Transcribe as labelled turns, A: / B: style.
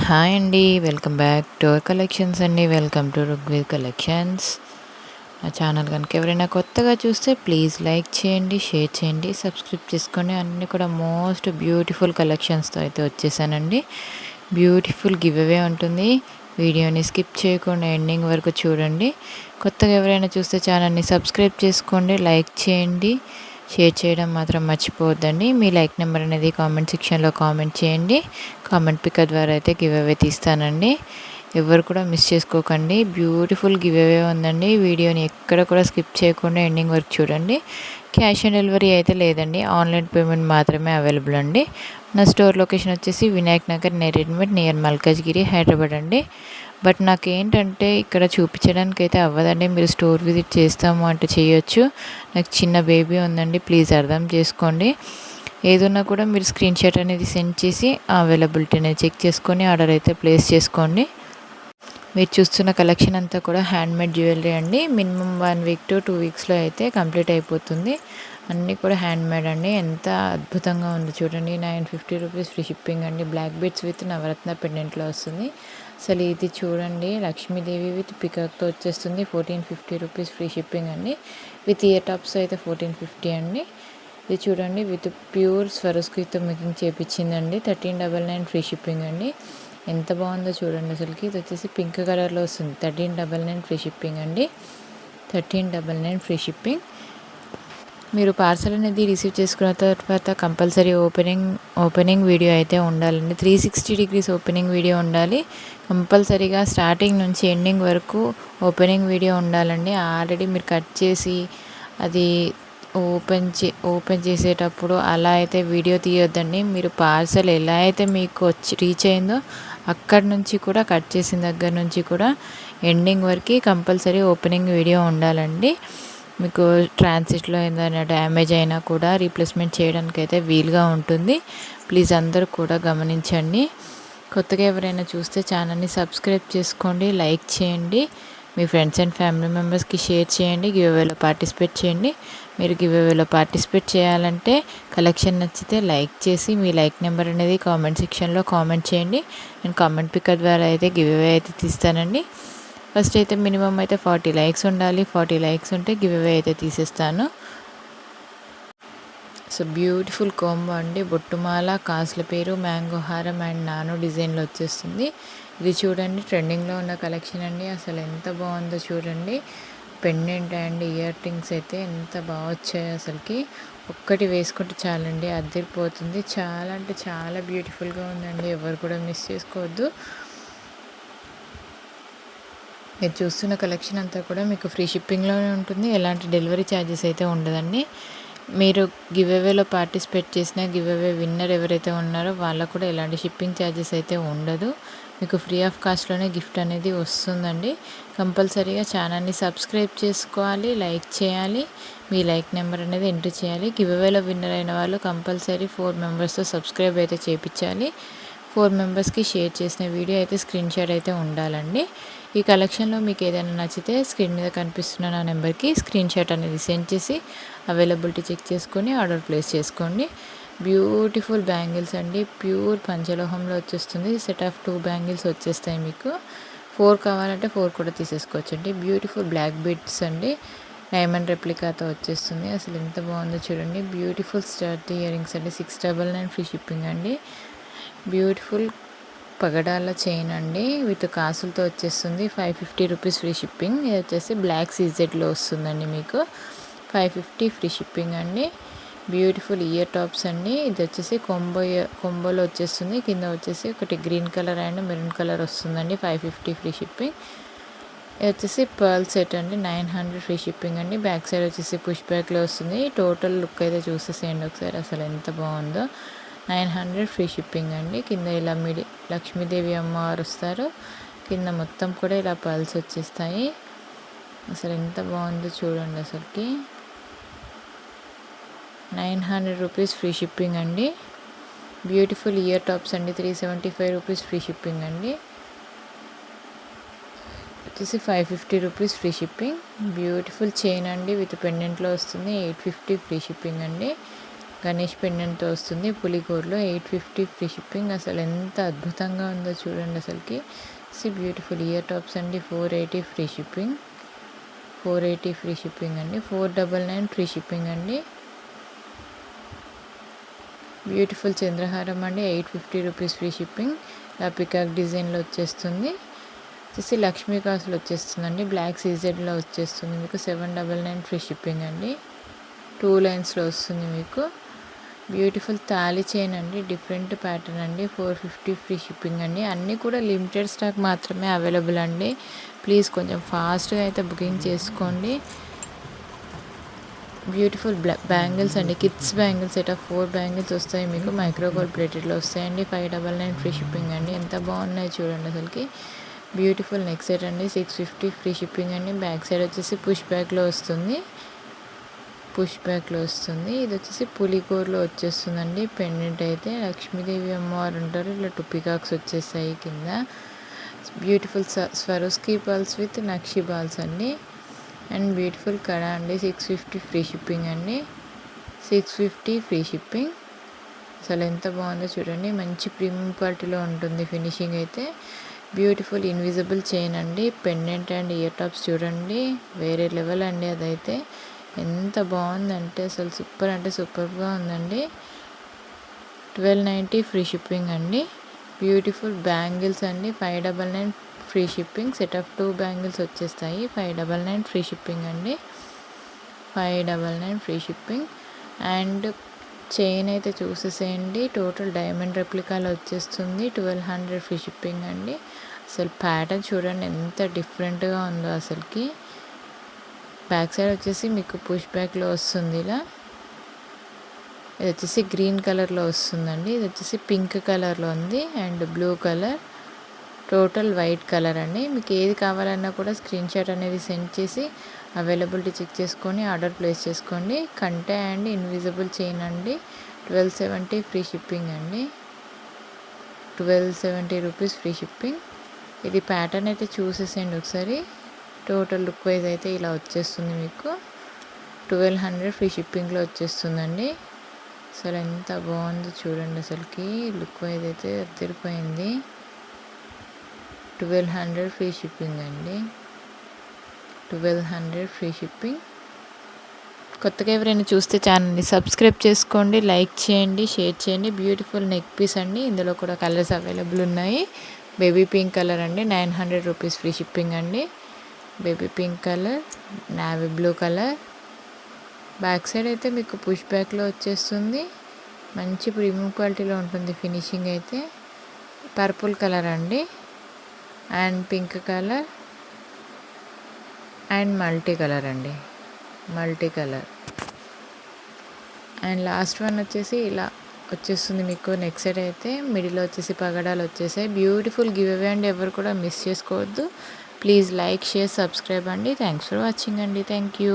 A: Hi అండి. Welcome back to our collections అండి. Welcome to Rugved collections. నా ఛానల్ కనుక ఎవరైనా కొత్తగా చూస్తే ప్లీజ్ లైక్ చేయండి, షేర్ చేయండి, సబ్స్క్రైబ్ చేసుకోండి. అన్నీ కూడా మోస్ట్ బ్యూటిఫుల్ కలెక్షన్స్తో అయితే వచ్చేసానండి. బ్యూటిఫుల్ గివ్ అవే ఉంటుంది. వీడియోని స్కిప్ చేయకుండా ఎండింగ్ వరకు చూడండి. కొత్తగా ఎవరైనా చూస్తే ఛానల్ని సబ్స్క్రైబ్ చేసుకోండి, లైక్ చేయండి, షేర్ చేయడం మాత్రం మర్చిపోవద్దండి. మీ లైక్ నెంబర్ అనేది కామెంట్ సెక్షన్లో కామెంట్ చేయండి. కామెంట్ పిక్ ద్వారా అయితే గివ్ అవే తీస్తానండి. ఎవరు కూడా మిస్ చేసుకోకండి. బ్యూటిఫుల్ గివ్ అవే ఉందండి. వీడియోని ఎక్కడ కూడా స్కిప్ చేయకుండా ఎండింగ్ వరకు చూడండి. క్యాష్ ఆన్ డెలివరీ అయితే లేదండి. ఆన్లైన్ పేమెంట్ మాత్రమే అవైలబుల్ అండి. నా స్టోర్ లొకేషన్ వచ్చేసి వినాయక్ నగర్ నేరేడ్మెట్ నియర్ మల్కాజ్గిరి, హైదరాబాద్ అండి. బట్ నాకేంటంటే ఇక్కడ చూపించడానికి అయితే అవ్వదండి. మీరు స్టోర్ విజిట్ చేస్తాము అంటే చేయొచ్చు. నాకు చిన్న బేబీ ఉందండి, ప్లీజ్ అర్థం చేసుకోండి. ఏదున్నా కూడా మీరు స్క్రీన్ షాట్ అనేది సెండ్ చేసి అవైలబిలిటీ అనేది చెక్ చేసుకొని ఆర్డర్ అయితే ప్లేస్ చేసుకోండి. మీరు చూస్తున్న కలెక్షన్ అంతా కూడా హ్యాండ్మేడ్ జ్యువెలరీ అండి. మినిమం 1 వీక్ టు 2 వీక్స్లో అయితే కంప్లీట్ అయిపోతుంది. అన్నీ కూడా హ్యాండ్మేడ్ అండి. ఎంత అద్భుతంగా ఉంది చూడండి. 950 రూపీస్ ఫ్రీ షిప్పింగ్ అండి. బ్లాక్ బీడ్స్ విత్ నవరత్న పెండెంట్లో వస్తుంది. అసలు ఇది చూడండి, లక్ష్మీదేవి విత్ పికాక్తో వచ్చేస్తుంది. 1450 రూపీస్ ఫ్రీ షిప్పింగ్ అండి. విత్ ఇయర్ టాప్స్ అయితే 1450 అండి. ఇది చూడండి, విత్ ప్యూర్ స్వరస్క్రీతో మేకింగ్ చేయించిందండి. 1399 ఫ్రీ షిప్పింగ్ అండి. ఎంత బాగుందో చూడండి అసలుకి. ఇది వచ్చేసి పింక్ కలర్లో వస్తుంది. 1399 ఫ్రీ షిప్పింగ్ అండి. 1399 ఫ్రీ షిప్పింగ్. మీరు పార్సల్ అనేది రిసీవ్ చేసుకున్న తర్వాత కంపల్సరీ ఓపెనింగ్ వీడియో అయితే ఉండాలండి. 360 డిగ్రీస్ ఓపెనింగ్ వీడియో ఉండాలి కంపల్సరీగా. స్టార్టింగ్ నుంచి ఎండింగ్ వరకు ఓపెనింగ్ వీడియో ఉండాలండి. ఆల్రెడీ మీరు కట్ చేసి అది ఓపెన్ చేసేటప్పుడు అలా అయితే వీడియో తీయొద్దండి. మీరు పార్సల్ ఎలా అయితే మీకు వచ్చి రీచ్ అయిందో అక్కడి నుంచి కూడా, కట్ చేసిన దగ్గర నుంచి కూడా ఎండింగ్ వరకు కంపల్సరీ ఓపెనింగ్ వీడియో ఉండాలండి. మీకు ట్రాన్సిట్లో ఏదైనా డ్యామేజ్ అయినా కూడా రీప్లేస్మెంట్ చేయడానికి అయితే వీలుగా ఉంటుంది. ప్లీజ్ అందరూ కూడా గమనించండి. కొత్తగా ఎవరైనా చూస్తే ఛానల్ని సబ్స్క్రైబ్ చేసుకోండి, లైక్ చేయండి, మీ ఫ్రెండ్స్ అండ్ ఫ్యామిలీ మెంబర్స్కి షేర్ చేయండి. గివ్ అవేలో పార్టిసిపేట్ చేయండి. మీరు గివ్ అవేలో పార్టిసిపేట్ చేయాలంటే కలెక్షన్ నచ్చితే లైక్ చేసి మీ లైక్ నెంబర్ అనేది కామెంట్ సెక్షన్లో కామెంట్ చేయండి. నేను కామెంట్ పికర్ ద్వారా అయితే గివ్ అవే అయితే తీస్తానండి. ఫస్ట్ అయితే మినిమం అయితే 40 లైక్స్ ఉండాలి. 40 లైక్స్ ఉంటే గివ్ అవే అయితే తీసేస్తాను. సో బ్యూటిఫుల్ కాంబో అండి. బొట్టుమాల, కాసుల పేరు, మ్యాంగో హారం అండ్ నానో డిజైన్లో వచ్చేస్తుంది. ఇది చూడండి, ట్రెండింగ్లో ఉన్న కలెక్షన్ అండి. అసలు ఎంత బాగుందో చూడండి. పెండెంట్ అండ్ ఇయర్ రింగ్స్ అయితే ఎంత బాగా వచ్చాయి అసలుకి. ఒక్కటి వేసుకుంటే చాలండి, అద్దరిపోతుంది. చాలా అంటే చాలా బ్యూటిఫుల్గా ఉందండి. ఎవరు కూడా మిస్ చేసుకోవద్దు. మీరు చూస్తున్న కలెక్షన్ అంతా కూడా మీకు ఫ్రీ షిప్పింగ్లోనే ఉంటుంది. ఎలాంటి డెలివరీ ఛార్జెస్ అయితే ఉండదండి. మీరు గివ్ అవేలో పార్టిసిపేట్ చేసిన గివ్ అవే విన్నర్ ఎవరైతే ఉన్నారో వాళ్ళకు కూడా ఎలాంటి షిప్పింగ్ ఛార్జెస్ అయితే ఉండదు. మీకు ఫ్రీ ఆఫ్ కాస్ట్లోనే గిఫ్ట్ అనేది వస్తుందండి. కంపల్సరీగా ఛానల్ని సబ్స్క్రైబ్ చేసుకోవాలి, లైక్ చేయాలి, మీ లైక్ నెంబర్ అనేది ఎంటర్ చేయాలి. గివ్ అవేలో విన్నర్ అయిన వాళ్ళు కంపల్సరీ 4 మెంబర్స్తో సబ్స్క్రైబ్ అయితే చేయించాలి. 4 మెంబర్స్కి షేర్ చేసిన వీడియో అయితే స్క్రీన్ షాట్ అయితే ఉండాలండి. ఈ కలెక్షన్లో మీకు ఏదైనా నచ్చితే స్క్రీన్ మీద కనిపిస్తున్న నా నెంబర్కి స్క్రీన్ షాట్ అనేది సెండ్ చేసి అవైలబిలిటీ చెక్ చేసుకొని ఆర్డర్ ప్లేస్ చేసుకోండి. బ్యూటిఫుల్ బ్యాంగిల్స్ అండి. ప్యూర్ పంచలోహంలో వచ్చేస్తుంది. సెట్ ఆఫ్ 2 బ్యాంగిల్స్ వచ్చేస్తాయి మీకు. 4 కావాలంటే 4 కూడా తీసేసుకోవచ్చు అండి. బ్యూటిఫుల్ బ్లాక్ బీడ్స్ అండి. డైమండ్ రెప్లికాతో వచ్చేస్తుంది. అసలు ఎంత బాగుందో చూడండి. బ్యూటిఫుల్ స్టడ్ ఇయర్ రింగ్స్ అండి. 699 ఫ్రీ షిప్పింగ్ అండి. బ్యూటిఫుల్ పగడాల చైన్ అండి, విత్ కాసులతో వచ్చేస్తుంది. 550 రూపీస్ ఫ్రీ షిప్పింగ్. ఇది వచ్చేసి బ్లాక్ సీజెడ్లో వస్తుందండి మీకు. 550 ఫ్రీ షిప్పింగ్ అండి. బ్యూటిఫుల్ ఇయర్ టాప్స్ అండి. ఇది వచ్చేసి కొంబోలో వచ్చేస్తుంది. కింద వచ్చేసి ఒకటి green colour and maroon colour వస్తుందండి. 550 ఫ్రీ షిప్పింగ్. ఇది వచ్చేసి పర్ల్ సెట్ అండి. 900 ఫ్రీ షిప్పింగ్ అండి. బ్యాక్ సైడ్ వచ్చేసి పుష్ బ్యాక్లో వస్తుంది. టోటల్ లుక్ అయితే చూసేసేయండి ఒకసారి, అసలు ఎంత బాగుందో. 900 ఫ్రీ షిప్పింగ్ అండి. కింద ఇలా లక్ష్మీదేవి అమ్మవారు వస్తారు. కింద మొత్తం కూడా ఇలా పర్ల్స్ వచ్చేస్తాయి. అసలు ఎంత బాగుందో చూడండి అసలుకి. 900 రూపీస్ ఫ్రీ షిప్పింగ్ అండి. బ్యూటిఫుల్ ఇయర్ టాప్స్ అండి. 375 రూపీస్ ఫ్రీ షిప్పింగ్ అండి. వచ్చేసి 550 rupees free shipping. Beautiful chain అండి, విత్ పెండెంట్లో వస్తుంది. 850 ఫ్రీ షిప్పింగ్ అండి. గణేష్ పెండెంట్తో వస్తుంది పులిగోర్లో. 850 ఫ్రీ షిప్పింగ్. అసలు ఎంత అద్భుతంగా ఉందో చూడండి అసలుకి. బ్యూటిఫుల్ ఇయర్ టాప్స్ అండి. 480 ఫ్రీ షిప్పింగ్. 480 ఫ్రీ షిప్పింగ్ అండి. 499 ఫ్రీ షిప్పింగ్ అండి. బ్యూటిఫుల్ చంద్రహారం అండి. 850 రూపీస్ ఫ్రీ షిప్పింగ్. ఇలా పికాక్ డిజైన్లో వచ్చేస్తుంది. లక్ష్మీ కాసులు వచ్చేస్తుందండి. బ్లాక్ సీజెడ్లో వచ్చేస్తుంది మీకు. 799 ఫ్రీ షిప్పింగ్ అండి. 2 లైన్స్లో వస్తుంది మీకు. బ్యూటిఫుల్ తాళి చైన్ అండి. డిఫరెంట్ ప్యాటర్న్ అండి. 450 ఫ్రీ షిప్పింగ్ అండి. అన్నీ కూడా లిమిటెడ్ స్టాక్ మాత్రమే అవైలబుల్ అండి. ప్లీజ్ కొంచెం ఫాస్ట్గా అయితే బుకింగ్ చేసుకోండి. బ్యూటిఫుల్ బ్యాంగిల్స్ అండి. Kids bangles set of 4 bangles వస్తాయి మీకు. మైక్రోగోల్డ్ ప్లేటెడ్లో వస్తాయండి. 599 ఫ్రీ షిప్పింగ్ అండి. ఎంత బాగున్నాయి చూడండి అసలుకి. బ్యూటిఫుల్ నెక్ సెట్ అండి. 650 ఫ్రీ షిప్పింగ్ అండి. బ్యాక్ సైడ్ వచ్చేసి పుష్ బ్యాక్లో వస్తుంది. ఇది వచ్చేసి పులిగోర్లో వచ్చేస్తుందండి. పెండెంట్ అయితే లక్ష్మీదేవి అమ్మవారు ఉంటారు. ఇలా 2 పికాక్స్ వచ్చేస్తాయి కింద. Beautiful Swarovski balls with nakshi balls అండి. అండ్ బ్యూటిఫుల్ కడ అండి. 650 ఫ్రీ షిప్పింగ్ అండి. 650 ఫ్రీ షిప్పింగ్. అసలు ఎంత బాగుందో చూడండి. మంచి ప్రీమియం క్వాలిటీలో ఉంటుంది ఫినిషింగ్ అయితే. బ్యూటిఫుల్ ఇన్విజిబుల్ చైన్ అండి. పెండెంట్ అండ్ ఇయర్ టాప్స్ చూడండి. వేరే లెవెల్ అండి. అదైతే ఎంత బాగుందంటే అసలు సూపర్ అంటే సూపర్గా ఉందండి. 1290 ఫ్రీ షిప్పింగ్ అండి. బ్యూటిఫుల్ బ్యాంగిల్స్ అండి. 599 free shipping. Set of 2 bangles వచ్చేస్తాయి. 599 ఫ్రీ షిప్పింగ్ అండి. 599 ఫ్రీ షిప్పింగ్. అండ్ చైన్ అయితే చూసేసేయండి. టోటల్ డైమండ్ రెప్లికాలో వచ్చేస్తుంది. 1200 ఫ్రీ షిప్పింగ్ అండి. అసలు ప్యాటర్న్ చూడండి ఎంత డిఫరెంట్గా ఉందో అసలుకి. బ్యాక్ సైడ్ వచ్చేసి మీకు పుష్ బ్యాక్లో వస్తుంది ఇలా. ఇది వచ్చేసి గ్రీన్ కలర్లో వస్తుందండి. ఇది వచ్చేసి పింక్ కలర్లో ఉంది and blue colour. Total white colour అండి. మీకు ఏది కావాలన్నా కూడా స్క్రీన్ షాట్ అనేది సెండ్ చేసి అవైలబిలిటీ చెక్ చేసుకొని ఆర్డర్ ప్లేస్ చేసుకోండి. కంటే అండ్ ఇన్విజిబుల్ చైన్ అండి. 1270 ఫ్రీ షిప్పింగ్ అండి. 1270 రూపీస్ ఫ్రీ షిప్పింగ్. ఇది ప్యాటర్న్ అయితే చూసేసేయండి ఒకసారి. టోటల్ లుక్ వైజ్ అయితే ఇలా వచ్చేస్తుంది మీకు. 1200 ఫ్రీ షిప్పింగ్లో వచ్చేస్తుందండి. అసలు ఎంత బాగుందో చూడండి అసలుకి. లుక్ వైజ్ అయితే అదిరిపోయింది. 1200 ఫ్రీ షిప్పింగ్ అండి. 1200 ఫ్రీ షిప్పింగ్. కొత్తగా ఎవరైనా చూస్తే ఛానల్ని సబ్స్క్రైబ్ చేసుకోండి, లైక్ చేయండి, షేర్ చేయండి. బ్యూటిఫుల్ నెక్ పీస్ అండి. ఇందులో కూడా కలర్స్ అవైలబుల్ ఉన్నాయి. బేబీ పింక్ కలర్ అండి. 900 రూపీస్ ఫ్రీ షిప్పింగ్ అండి. Baby pink colour, navy blue colour. Back side అయితే మీకు పుష్ బ్యాక్లో వచ్చేస్తుంది. మంచి ప్రీమియం క్వాలిటీలో ఉంటుంది ఫినిషింగ్ అయితే. పర్పుల్ కలర్ అండి and pink colour and multi colour అండి. Multi colour. And last one వచ్చేసి ఇలా వచ్చేస్తుంది మీకు. నెక్ సైడ్ అయితే మిడిల్లో వచ్చేసి పగడాలు వచ్చేసాయి. బ్యూటిఫుల్ గివ్ అవే అండి. ఎవరు కూడా మిస్ చేసుకోవద్దు. ప్లీజ్ లైక్, షేర్, సబ్స్క్రైబ్ అండి. థ్యాంక్స్ ఫర్ వాచింగ్ అండి. Thank you.